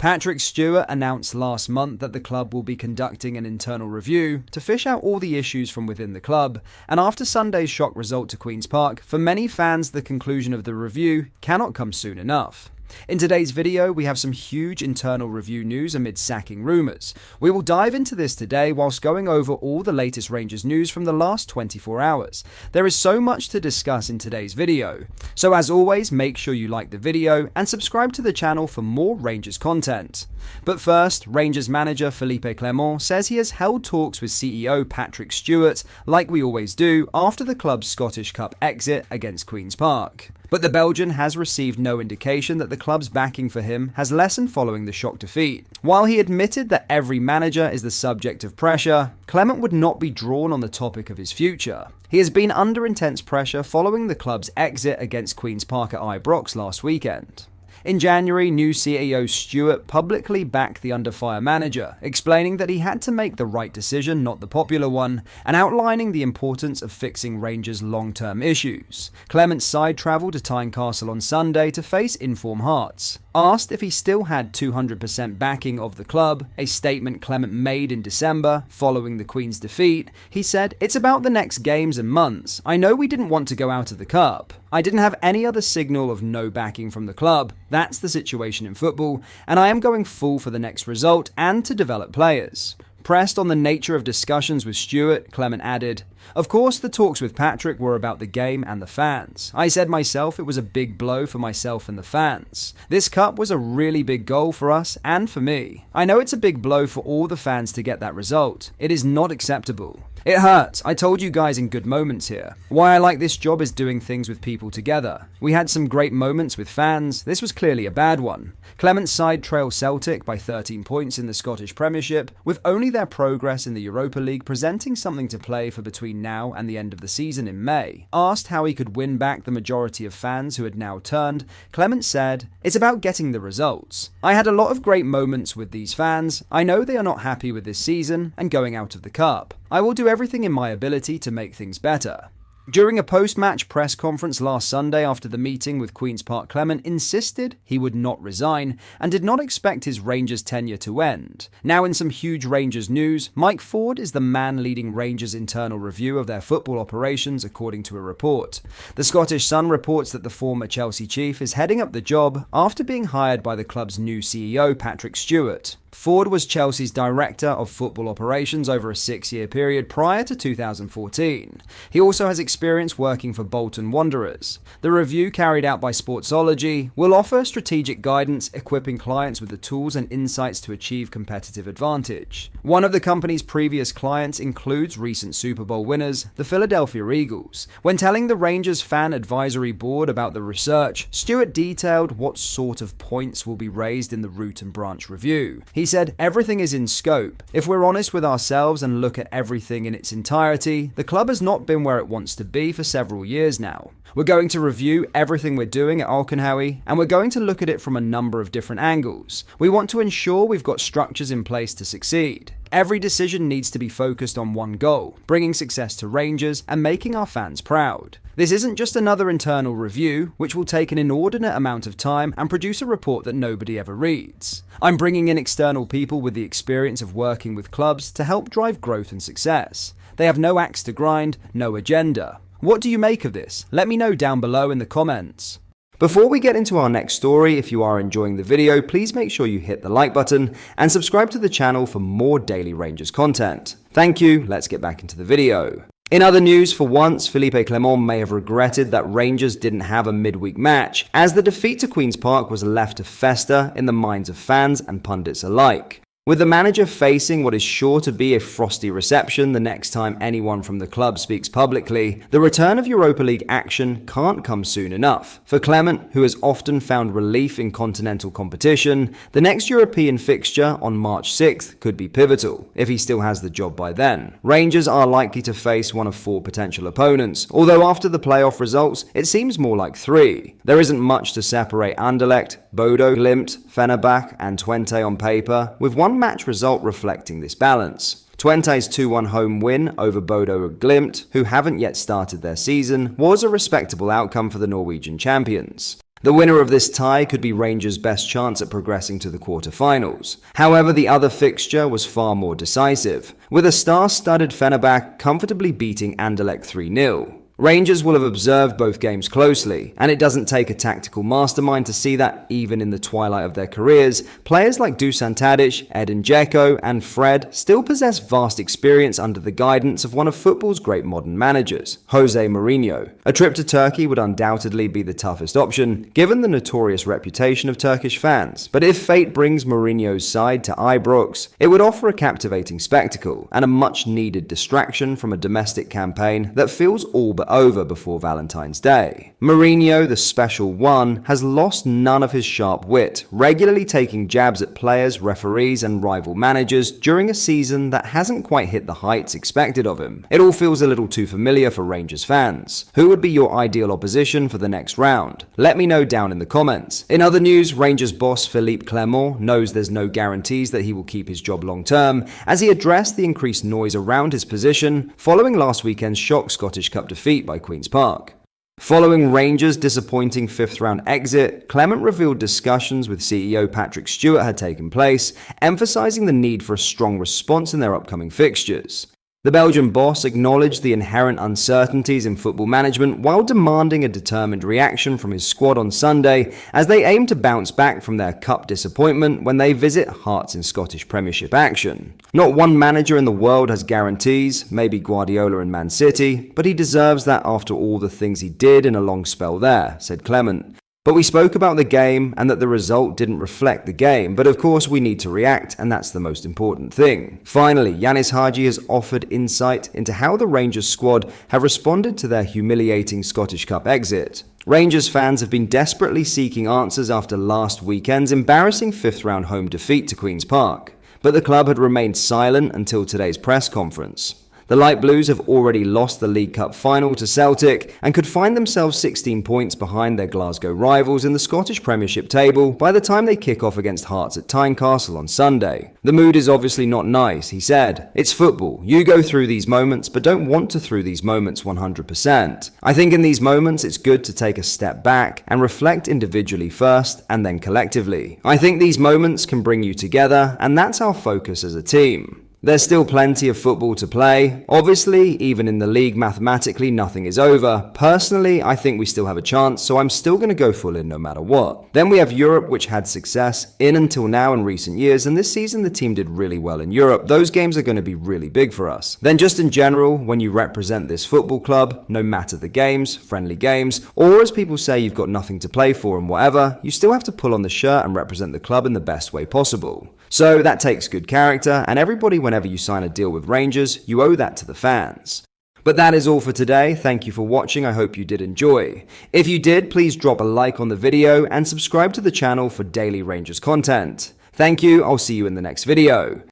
Patrick Stewart announced last month that the club will be conducting an internal review to fish out all the issues from within the club, and after Sunday's shock result to Queen's Park, for many fans the conclusion of the review cannot come soon enough. In today's video, we have some huge internal review news amid sacking rumours. We will dive into this today whilst going over all the latest Rangers news from the last 24 hours. There is so much to discuss in today's video. So as always, make sure you like the video and subscribe to the channel for more Rangers content. But first, Rangers manager Philippe Clement says he has held talks with CEO Patrick Stewart, like we always do, after the club's Scottish Cup exit against Queen's Park. But the Belgian has received no indication that the club's backing for him has lessened following the shock defeat. While he admitted that every manager is the subject of pressure, Clement would not be drawn on the topic of his future. He has been under intense pressure following the club's exit against Queen's Park at Ibrox last weekend. In January, new CEO Stewart publicly backed the under-fire manager, explaining that he had to make the right decision, not the popular one, and outlining the importance of fixing Rangers' long-term issues. Clement's side travelled to Tynecastle on Sunday to face Inform Hearts. Asked if he still had 200% backing of the club, a statement Clement made in December following the Queen's defeat, he said, "It's about the next games and months. I know we didn't want to go out of the cup. I didn't have any other signal of no backing from the club. That's the situation in football, and I am going full for the next result and to develop players." Pressed on the nature of discussions with Stewart, Clement added, "Of course the talks with Patrick were about the game and the fans. I said myself it was a big blow for myself and the fans. This cup was a really big goal for us and for me. I know it's a big blow for all the fans to get that result. It is not acceptable. It hurts. I told you guys in good moments here. Why I like this job is doing things with people together. We had some great moments with fans. This was clearly a bad one." Clement's side trail Celtic by 13 points in the Scottish Premiership, with only their progress in the Europa League presenting something to play for between now and the end of the season in May. Asked how he could win back the majority of fans who had now turned, Clement said, "It's about getting the results. I had a lot of great moments with these fans. I know they are not happy with this season and going out of the cup. I will do everything in my ability to make things better." During a post-match press conference last Sunday after the meeting with Queen's Park, Clement insisted he would not resign and did not expect his Rangers tenure to end. Now in some huge Rangers news, Mike Ford is the man leading Rangers' internal review of their football operations according to a report. The Scottish Sun reports that the former Chelsea chief is heading up the job after being hired by the club's new CEO Patrick Stewart. Ford was Chelsea's director of football operations over a 6-year period prior to 2014. He also has experience working for Bolton Wanderers. The review carried out by Sportsology will offer strategic guidance, equipping clients with the tools and insights to achieve competitive advantage. One of the company's previous clients includes recent Super Bowl winners, the Philadelphia Eagles. When telling the Rangers Fan Advisory Board about the research, Stewart detailed what sort of points will be raised in the root and branch review. He said, "Everything is in scope. If we're honest with ourselves and look at everything in its entirety, the club has not been where it wants to be for several years now. We're going to review everything we're doing at Alkenhowie, and we're going to look at it from a number of different angles. We want to ensure we've got structures in place to succeed. Every decision needs to be focused on one goal, bringing success to Rangers and making our fans proud. This isn't just another internal review, which will take an inordinate amount of time and produce a report that nobody ever reads. I'm bringing in external people with the experience of working with clubs to help drive growth and success. They have no axe to grind, no agenda. What do you make of this? Let me know down below in the comments." Before we get into our next story, if you are enjoying the video, please make sure you hit the like button and subscribe to the channel for more daily Rangers content. Thank you, let's get back into the video. In other news, for once, Philippe Clement may have regretted that Rangers didn't have a midweek match, as the defeat to Queen's Park was left to fester in the minds of fans and pundits alike. With the manager facing what is sure to be a frosty reception the next time anyone from the club speaks publicly, the return of Europa League action can't come soon enough. For Clement, who has often found relief in continental competition, the next European fixture on March 6th could be pivotal, if he still has the job by then. Rangers are likely to face one of 4 potential opponents, although after the playoff results, it seems more like 3. There isn't much to separate Anderlecht, Bodo, Glimt, Fenerbahce and Twente on paper, with one match result reflecting this balance. Twente's 2-1 home win over Bodo Glimt, who haven't yet started their season, was a respectable outcome for the Norwegian champions. The winner of this tie could be Rangers' best chance at progressing to the quarter-finals. However, the other fixture was far more decisive, with a star-studded Fenerbahce comfortably beating Anderlecht 3-0. Rangers will have observed both games closely, and it doesn't take a tactical mastermind to see that even in the twilight of their careers, players like Dusan Tadic, Edin Dzeko, and Fred still possess vast experience under the guidance of one of football's great modern managers, Jose Mourinho. A trip to Turkey would undoubtedly be the toughest option, given the notorious reputation of Turkish fans. But if fate brings Mourinho's side to Ibrox, it would offer a captivating spectacle and a much-needed distraction from a domestic campaign that feels all but over before Valentine's Day. Mourinho, the special one, has lost none of his sharp wit, regularly taking jabs at players, referees, and rival managers during a season that hasn't quite hit the heights expected of him. It all feels a little too familiar for Rangers fans. Who would be your ideal opposition for the next round? Let me know down in the comments. In other news, Rangers boss Philippe Clement knows there's no guarantees that he will keep his job long term, as he addressed the increased noise around his position following last weekend's shock Scottish Cup defeat by Queen's Park. Following Rangers' disappointing fifth-round exit, Clement revealed discussions with CEO Patrick Stewart had taken place, emphasizing the need for a strong response in their upcoming fixtures. The Belgian boss acknowledged the inherent uncertainties in football management while demanding a determined reaction from his squad on Sunday as they aim to bounce back from their cup disappointment when they visit Hearts in Scottish Premiership action. Not one manager in the world has guarantees, maybe Guardiola in Man City, but he deserves that after all the things he did in a long spell there, said Clement. But we spoke about the game and that the result didn't reflect the game, but of course we need to react, and that's the most important thing. Finally, Yanis Hadji has offered insight into how the Rangers squad have responded to their humiliating Scottish Cup exit. Rangers fans have been desperately seeking answers after last weekend's embarrassing fifth-round home defeat to Queen's Park, but the club had remained silent until today's press conference. The Light Blues have already lost the League Cup final to Celtic and could find themselves 16 points behind their Glasgow rivals in the Scottish Premiership table by the time they kick off against Hearts at Tynecastle on Sunday. The mood is obviously not nice, he said. It's football. You go through these moments, but don't want to through these moments 100%. I think in these moments it's good to take a step back and reflect individually first and then collectively. I think these moments can bring you together, and that's our focus as a team. There's still plenty of football to play. Obviously, even in the league, mathematically, nothing is over. Personally, I think we still have a chance, so I'm still going to go full in no matter what. Then we have Europe, which had success in until now in recent years, and this season the team did really well in Europe. Those games are going to be really big for us. Then just in general, when you represent this football club, no matter the games, friendly games, or as people say you've got nothing to play for and whatever, you still have to pull on the shirt and represent the club in the best way possible. So that takes good character, and everybody, whenever you sign a deal with Rangers, you owe that to the fans. But that is all for today. Thank you for watching. I hope you did enjoy. If you did, please drop a like on the video and subscribe to the channel for daily Rangers content. Thank you. I'll see you in the next video.